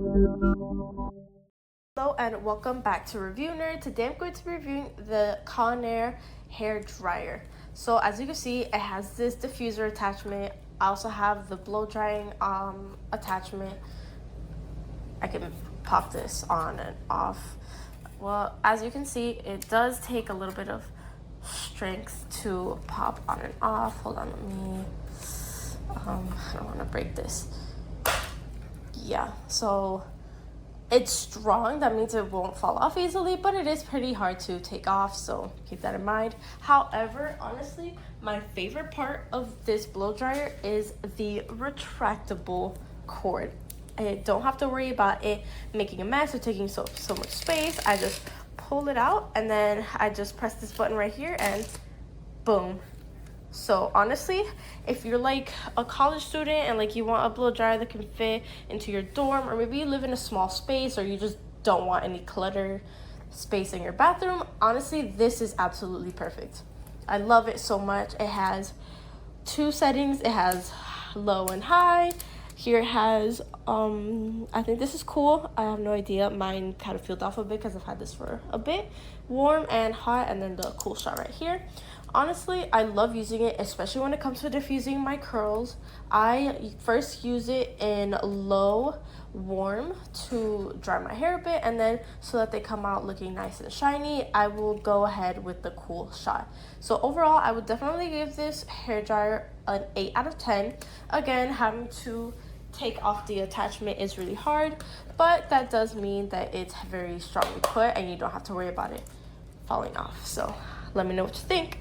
Hello and welcome back to Review Nerd. Today I'm going to be reviewing the Conair hair dryer. So as you can see, it has this diffuser attachment. I also have the blow drying attachment. I can pop this on and off. Well, as you can see, it does take a little bit of strength to pop on and off. Hold on, let me I don't want to break this. Yeah, so it's strong, that means it won't fall off easily, but it is pretty hard to take off, so keep that in mind. However, honestly, my favorite part of this blow dryer is the retractable cord. I don't have to worry about it making a mess or taking so much space. I just pull it out and then I just press this button right here and boom. So honestly, if you're like a college student and like you want a blow dryer that can fit into your dorm, or maybe you live in a small space or you just don't want any clutter space in your bathroom, honestly, this is absolutely perfect. I love it so much. It has two settings. It has low and high. Here it has, I think this is cool. I have no idea. Mine kind of peeled off a bit because I've had this for a bit. Warm and hot, and then the cool shot right here. Honestly, I love using it, especially when it comes to diffusing my curls. I first use it in low warm to dry my hair a bit, and then so that they come out looking nice and shiny, I will go ahead with the cool shot. So overall, I would definitely give this hair dryer an 8 out of 10. Again, having to take off the attachment is really hard, but that does mean that it's very strongly put and you don't have to worry about it falling off. So let me know what you think.